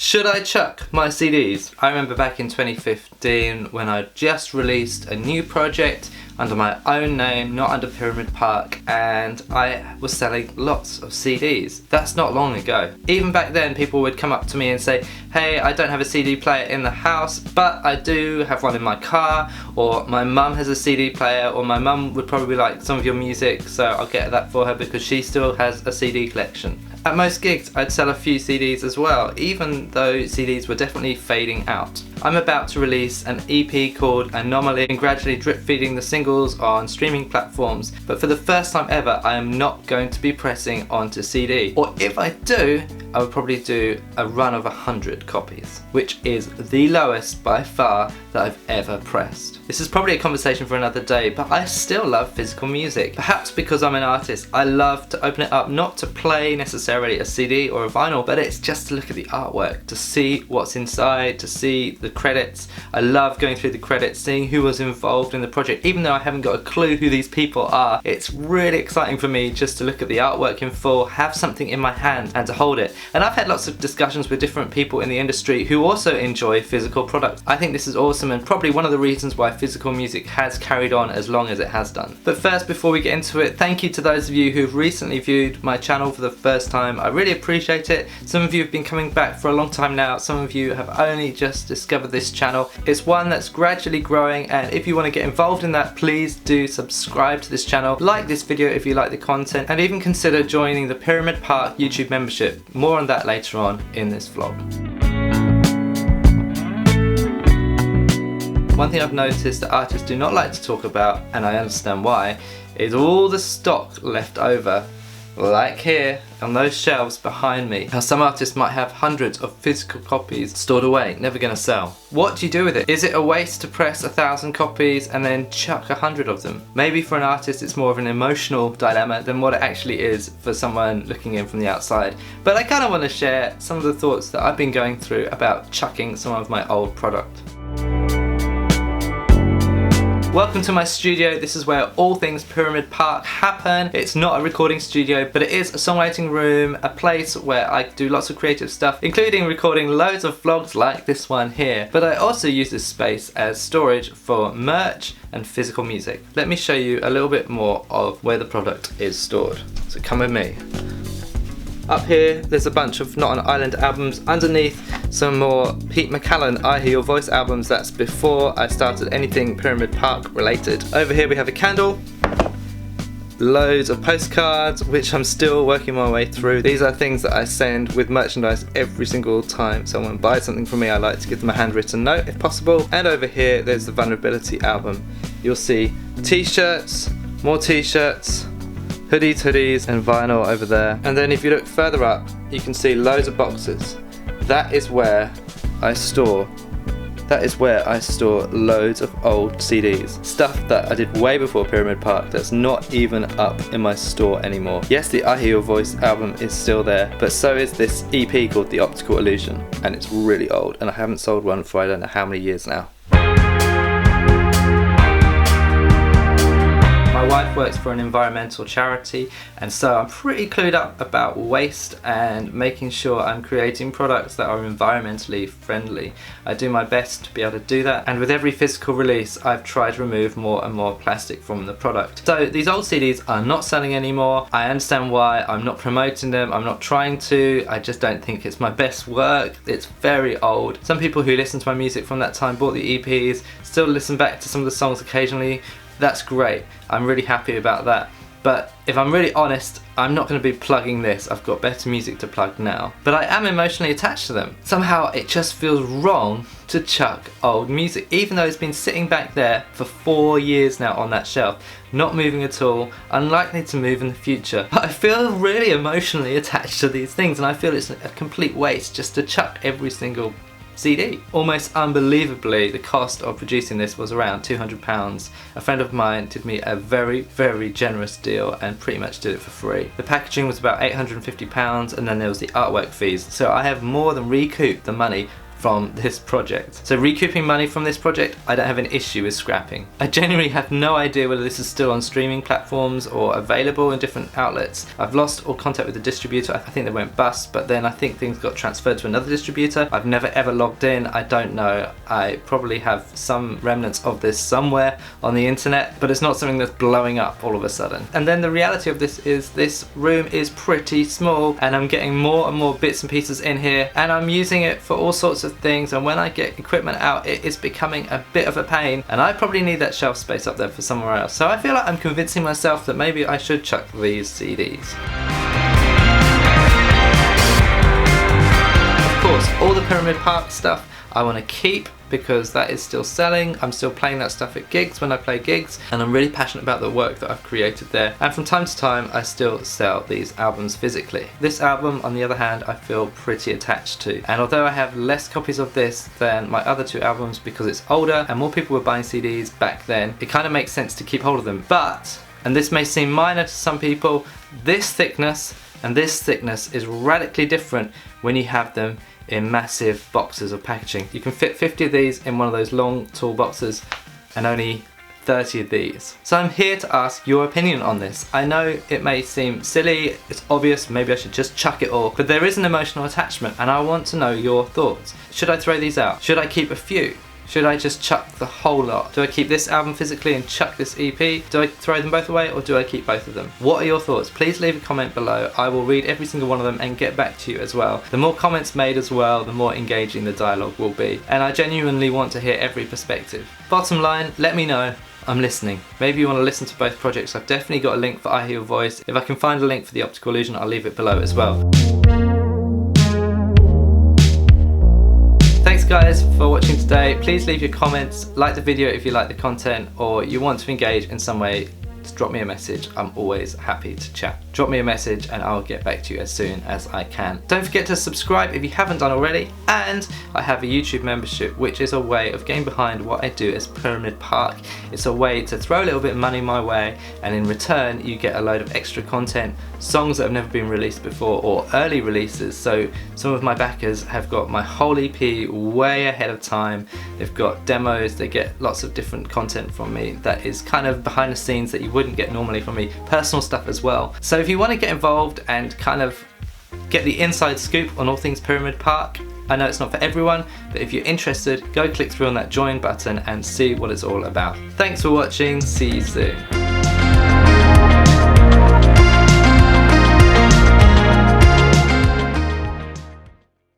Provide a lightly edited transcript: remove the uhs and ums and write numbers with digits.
Should I chuck my CDs? I remember back in 2015 when I just released a new project under my own name, not under Pyramid Park, and I was selling lots of CDs. That's not long ago. Even back then, people would come up to me and say, hey, I don't have a CD player in the house, but I do have one in my car, or my mum has a CD player, or my mum would probably like some of your music, so I'll get that for her because she still has a CD collection. At most gigs, I'd sell a few CDs as well, even though CDs were definitely fading out. I'm about to release an EP called Anomaly and gradually drip feeding the singles on streaming platforms, but for the first time ever, I am not going to be pressing onto CD. Or if I do, I would probably do a run of 100 copies, which is the lowest by far that I've ever pressed. This is probably a conversation for another day, but I still love physical music. Perhaps because I'm an artist, I love to open it up, not to play necessarily a CD or a vinyl, but it's just to look at the artwork, to see what's inside, to see the credits. I love going through the credits, seeing who was involved in the project. Even though I haven't got a clue who these people are, it's really exciting for me just to look at the artwork in full, have something in my hand and to hold it. And I've had lots of discussions with different people in the industry who also enjoy physical products. I think this is awesome and probably one of the reasons why physical music has carried on as long as it has done. But first, before we get into it, thank you to those of you who've recently viewed my channel for the first time. I really appreciate it. Some of you have been coming back for a long time now. Some of you have only just discovered this channel. It's one that's gradually growing, and if you want to get involved in that, please do subscribe to this channel, like this video if you like the content, and even consider joining the Pyramid Park YouTube membership. More on that later on in this vlog. One thing I've noticed that artists do not like to talk about, and I understand why, is all the stock left over, like here on those shelves behind me. Now, some artists might have hundreds of physical copies stored away, never gonna sell. What do you do with it? Is it a waste to press 1,000 copies and then chuck 100 of them? Maybe for an artist it's more of an emotional dilemma than what it actually is for someone looking in from the outside. But I kind of want to share some of the thoughts that I've been going through about chucking some of my old product. Welcome to my studio. This is where all things Pyramid Park happen. It's not a recording studio, but it is a songwriting room, a place where I do lots of creative stuff, including recording loads of vlogs like this one here. But I also use this space as storage for merch and physical music. Let me show you a little bit more of where the product is stored. So come with me. Up here, there's a bunch of Not on Island albums. Underneath, some more Pete McCallan I Hear Your Voice albums. That's before I started anything Pyramid Park related. Over here we have a candle, loads of postcards, which I'm still working my way through. These are things that I send with merchandise every single time someone buys something from me. I like to give them a handwritten note if possible. And over here, there's the Vulnerability album. You'll see t-shirts, more t-shirts, hoodies and vinyl over there. And then if you look further up, you can see loads of boxes. That is where I store loads of old CDs. Stuff that I did way before Pyramid Park that's not even up in my store anymore. Yes, the I Hear Your Voice album is still there, but so is this EP called The Optical Illusion, and it's really old, and I haven't sold one for I don't know how many years now. My wife works for an environmental charity, and so I'm pretty clued up about waste and making sure I'm creating products that are environmentally friendly. I do my best to be able to do that, and with every physical release I've tried to remove more and more plastic from the product. So these old CDs are not selling anymore. I understand why. I'm not promoting them, I'm not trying to, I just don't think it's my best work. It's very old. Some people who listen to my music from that time bought the EPs, still listen back to some of the songs occasionally. That's great, I'm really happy about that. But if I'm really honest, I'm not going to be plugging this. I've got better music to plug now. But I am emotionally attached to them. Somehow it just feels wrong to chuck old music, even though it's been sitting back there for 4 years now on that shelf, not moving at all, unlikely to move in the future. But I feel really emotionally attached to these things, and I feel it's a complete waste just to chuck every single CD. Almost unbelievably, the cost of producing this was around £200. A friend of mine did me a very, very generous deal and pretty much did it for free. The packaging was about £850, and then there was the artwork fees. So I have more than recouped the money from this project. So recouping money from this project, I don't have an issue with scrapping. I genuinely have no idea whether this is still on streaming platforms or available in different outlets. I've lost all contact with the distributor. I think they went bust, but then I think things got transferred to another distributor. I've never ever logged in. I don't know. I probably have some remnants of this somewhere on the internet, but it's not something that's blowing up all of a sudden. And then the reality of this is this room is pretty small, and I'm getting more and more bits and pieces in here, and I'm using it for all sorts of things, and when I get equipment out, it is becoming a bit of a pain, and I probably need that shelf space up there for somewhere else. So I feel like I'm convincing myself that maybe I should chuck these CDs. Of course, all the Pyramid Park stuff I want to keep because that is still selling. I'm still playing that stuff at gigs when I play gigs, and I'm really passionate about the work that I've created there. And from time to time, I still sell these albums physically. This album, on the other hand, I feel pretty attached to. And although I have less copies of this than my other two albums because it's older and more people were buying CDs back then, it kind of makes sense to keep hold of them. But, and this may seem minor to some people, this thickness and this thickness is radically different when you have them in massive boxes of packaging. You can fit 50 of these in one of those long, tall boxes and only 30 of these. So I'm here to ask your opinion on this. I know it may seem silly, it's obvious, maybe I should just chuck it all, but there is an emotional attachment and I want to know your thoughts. Should I throw these out? Should I keep a few? Should I just chuck the whole lot? Do I keep this album physically and chuck this EP? Do I throw them both away or do I keep both of them? What are your thoughts? Please leave a comment below. I will read every single one of them and get back to you as well. The more comments made as well, the more engaging the dialogue will be. And I genuinely want to hear every perspective. Bottom line, let me know. I'm listening. Maybe you want to listen to both projects. I've definitely got a link for I Hear Your Voice. If I can find a link for the Optical Illusion, I'll leave it below as well. Thanks guys for watching today. Please leave your comments, like the video if you like the content or you want to engage in some way. Just drop me a message. I'm always happy to chat. Drop me a message and I'll get back to you as soon as I can. Don't forget to subscribe if you haven't done already, and I have a YouTube membership, which is a way of getting behind what I do as Pyramid Park. It's a way to throw a little bit of money my way, and in return you get a load of extra content, songs that have never been released before or early releases. So some of my backers have got my whole EP way ahead of time. They've got demos, they get lots of different content from me that is kind of behind the scenes that you wouldn't get normally from me, personal stuff as well. So if you want to get involved and kind of get the inside scoop on all things Pyramid Park, I know it's not for everyone, but if you're interested, go click through on that join button and see what it's all about. Thanks for watching, see you soon.